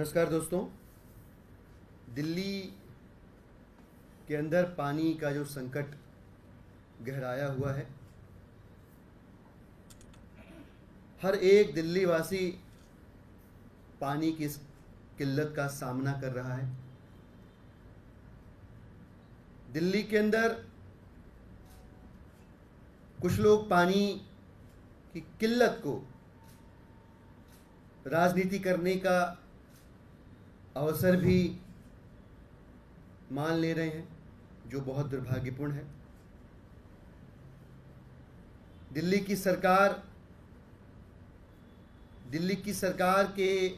नमस्कार दोस्तों। दिल्ली के अंदर पानी का जो संकट गहराया हुआ है, हर एक दिल्ली वासी पानी की इस किल्लत का सामना कर रहा है। दिल्ली के अंदर कुछ लोग पानी की किल्लत को राजनीति करने का अवसर भी मान ले रहे हैं, जो बहुत दुर्भाग्यपूर्ण है। दिल्ली की सरकार के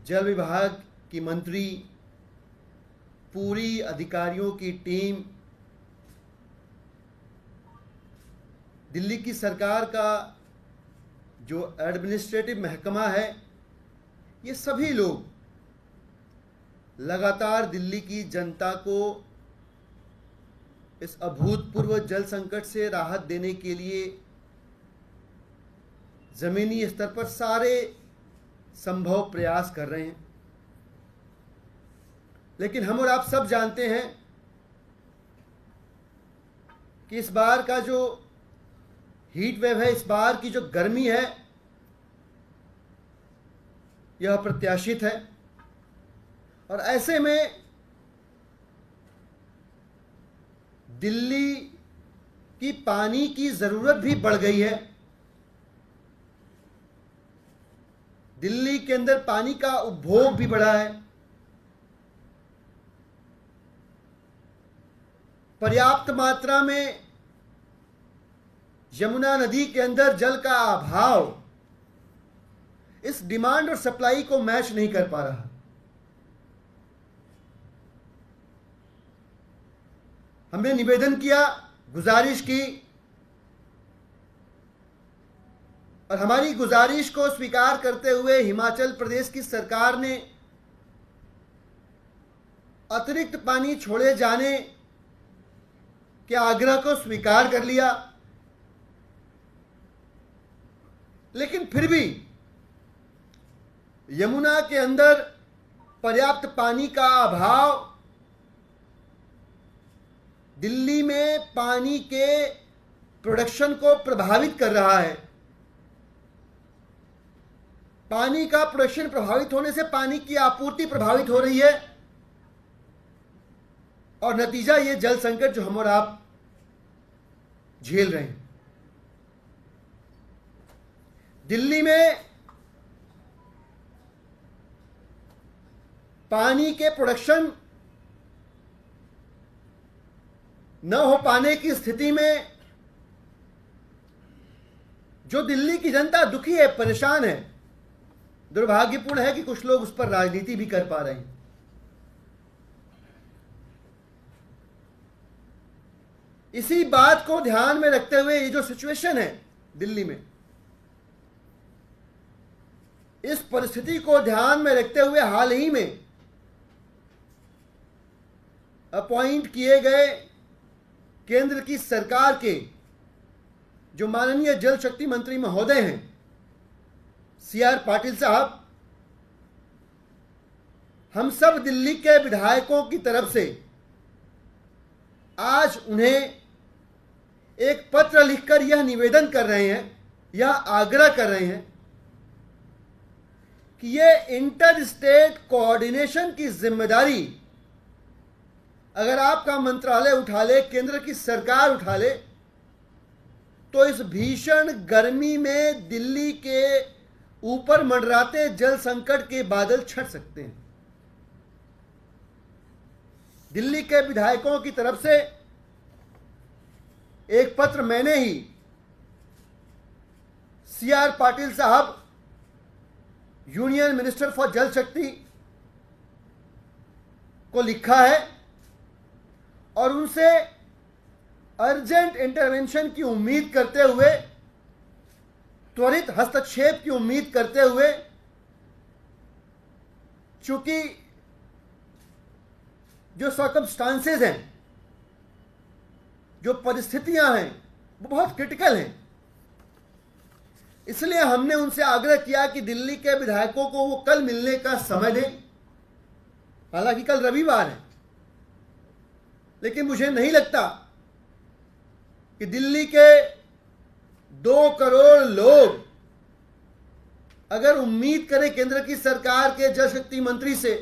जल विभाग की मंत्री, पूरी अधिकारियों की टीम, दिल्ली की सरकार का जो एडमिनिस्ट्रेटिव महकमा है, ये सभी लोग लगातार दिल्ली की जनता को इस अभूतपूर्व जल संकट से राहत देने के लिए जमीनी स्तर पर सारे संभव प्रयास कर रहे हैं। लेकिन हम और आप सब जानते हैं कि इस बार का जो हीट वेव है, इस बार की जो गर्मी है, यह अप्रत्याशित है। और ऐसे में दिल्ली की पानी की जरूरत भी बढ़ गई है। दिल्ली के अंदर पानी का उपभोग भी बढ़ा है। पर्याप्त मात्रा में यमुना नदी के अंदर जल का अभाव इस डिमांड और सप्लाई को मैच नहीं कर पा रहा। हमने निवेदन किया, गुजारिश की, और हमारी गुजारिश को स्वीकार करते हुए हिमाचल प्रदेश की सरकार ने अतिरिक्त पानी छोड़े जाने के आग्रह को स्वीकार कर लिया। लेकिन फिर भी यमुना के अंदर पर्याप्त पानी का अभाव दिल्ली में पानी के प्रोडक्शन को प्रभावित कर रहा है। पानी का प्रोडक्शन प्रभावित होने से पानी की आपूर्ति प्रभावित हो रही है, और नतीजा ये जल संकट जो हम और आप झेल रहे हैं। दिल्ली में पानी के प्रोडक्शन न हो पाने की स्थिति में जो दिल्ली की जनता दुखी है, परेशान है। दुर्भाग्यपूर्ण है कि कुछ लोग उस पर राजनीति भी कर पा रहे हैं। इसी बात को ध्यान में रखते हुए ये जो सिचुएशन है दिल्ली में, इस परिस्थिति को ध्यान में रखते हुए हाल ही में अपॉइंट किए गए केंद्र की सरकार के जो माननीय जल शक्ति मंत्री महोदय हैं, CR पाटिल साहब, हम सब दिल्ली के विधायकों की तरफ से आज उन्हें एक पत्र लिखकर यह निवेदन कर रहे हैं, यह आग्रह कर रहे हैं कि ये इंटर स्टेट कोऑर्डिनेशन की जिम्मेदारी अगर आपका मंत्रालय उठा ले, केंद्र की सरकार उठा ले, तो इस भीषण गर्मी में दिल्ली के ऊपर मंडराते जल संकट के बादल छट सकते हैं। दिल्ली के विधायकों की तरफ से एक पत्र मैंने ही CR पाटिल साहब, यूनियन मिनिस्टर फॉर जल शक्ति, को लिखा है और उनसे अर्जेंट इंटरवेंशन की उम्मीद करते हुए, त्वरित हस्तक्षेप की उम्मीद करते हुए, चूंकि जो सर्कमस्टांसेस हैं, जो परिस्थितियां हैं, वो बहुत क्रिटिकल हैं। इसलिए हमने उनसे आग्रह किया कि दिल्ली के विधायकों को वो कल मिलने का समय दें। हालांकि कल रविवार है, लेकिन मुझे नहीं लगता कि दिल्ली के 2 करोड़ लोग अगर उम्मीद करें केंद्र की सरकार के जल शक्ति मंत्री से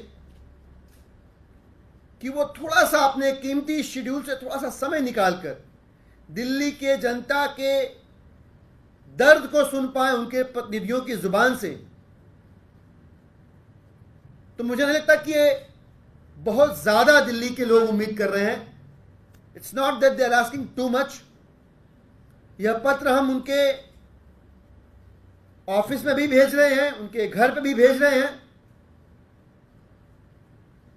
कि वो थोड़ा सा अपने कीमती शेड्यूल से थोड़ा सा समय निकालकर दिल्ली के जनता के दर्द को सुन पाए उनके प्रतिनिधियों की जुबान से, तो मुझे नहीं लगता कि ये बहुत ज्यादा दिल्ली के लोग उम्मीद कर रहे हैं। It's not that they are asking too much. यह पत्र हम उनके ऑफिस में भी भेज रहे हैं, उनके घर पे भी भेज रहे हैं,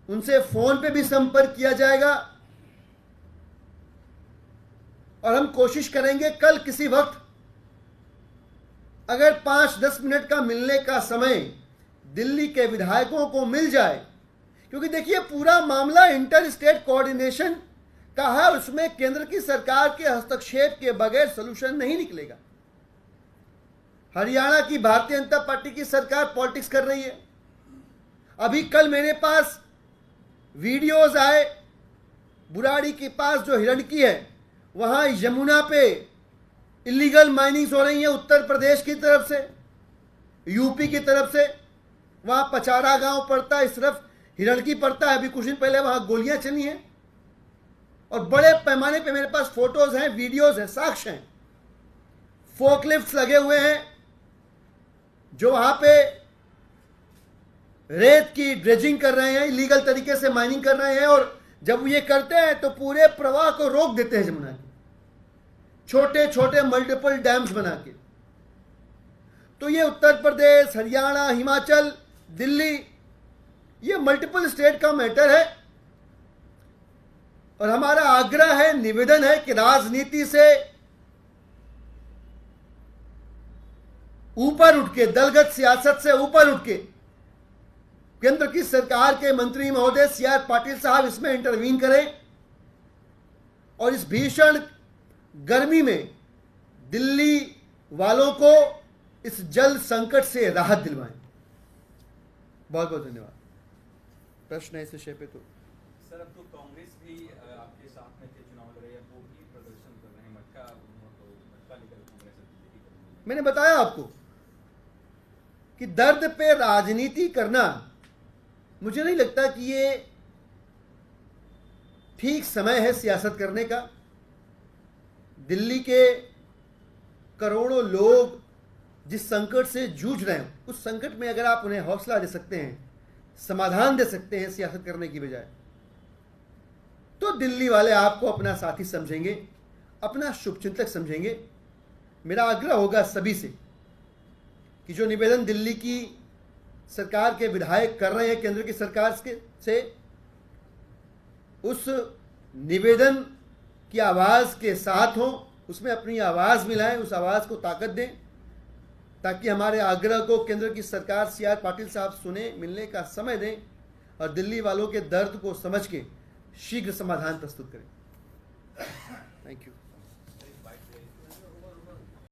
उनसे फोन पे भी संपर्क किया जाएगा और हम कोशिश करेंगे कल किसी वक्त अगर 5-10 मिनट का मिलने का समय दिल्ली के विधायकों को मिल जाए, क्योंकि देखिए पूरा मामला इंटर स्टेट कोऑर्डिनेशन का है, उसमें केंद्र की सरकार के हस्तक्षेप के बगैर सलूशन नहीं निकलेगा। हरियाणा की भारतीय जनता पार्टी की सरकार पॉलिटिक्स कर रही है। अभी कल मेरे पास वीडियोस आए, बुराड़ी के पास जो हिरण्की है वहां यमुना पे इलीगल माइनिंग्स हो रही है, उत्तर प्रदेश की तरफ से, यूपी की तरफ से। वहां पचारा गांव पड़ता है, इस तरफ हिरण्की पड़ता है। अभी कुछ दिन पहले वहां गोलियां चली हैं और बड़े पैमाने पे मेरे पास फोटोज हैं, वीडियोज हैं, साक्ष्य हैं। फोकलिफ्ट्स लगे हुए हैं जो वहां पे रेत की ड्रेजिंग कर रहे हैं, इलीगल तरीके से माइनिंग कर रहे हैं, और जब ये करते हैं तो पूरे प्रवाह को रोक देते हैं जमुना के, छोटे छोटे मल्टीपल डैम्स बना के। तो ये उत्तर प्रदेश, हरियाणा, हिमाचल, दिल्ली, ये मल्टीपल स्टेट का मैटर है और हमारा आग्रह है, निवेदन है कि राजनीति से ऊपर उठ के, दलगत सियासत से ऊपर उठ के केंद्र की सरकार के मंत्री महोदय CR पाटिल साहब इसमें इंटरवीन करें और इस भीषण गर्मी में दिल्ली वालों को इस जल संकट से राहत दिलवाएं। बहुत बहुत धन्यवाद। प्रश्न है इस विषय पे? तो सर, अब तो कांग्रेस भी आपके साथ में थे, चुनाव लड़े, अब वो भी प्रदर्शन कर रहे हैं, मटका लेकर कांग्रेस। मैंने बताया आपको कि दर्द पे राजनीति करना, मुझे नहीं लगता कि ये ठीक समय है सियासत करने का। दिल्ली के करोड़ों लोग जिस संकट से जूझ रहे हैं, उस संकट में अगर आप उन्हें हौसला दे सकते हैं, समाधान दे सकते हैं सियासत करने की बजाय, तो दिल्ली वाले आपको अपना साथी समझेंगे, अपना शुभचिंतक समझेंगे। मेरा आग्रह होगा सभी से कि जो निवेदन दिल्ली की सरकार के विधायक कर रहे हैं केंद्र की सरकार से, उस निवेदन की आवाज़ के साथ हो, उसमें अपनी आवाज़ मिलाएं, उस आवाज़ को ताकत दें, ताकि हमारे आग्रह को केंद्र की सरकार CR पाटिल साहब सुने, मिलने का समय दें और दिल्ली वालों के दर्द को समझ के शीघ्र समाधान प्रस्तुत करें। Thank you.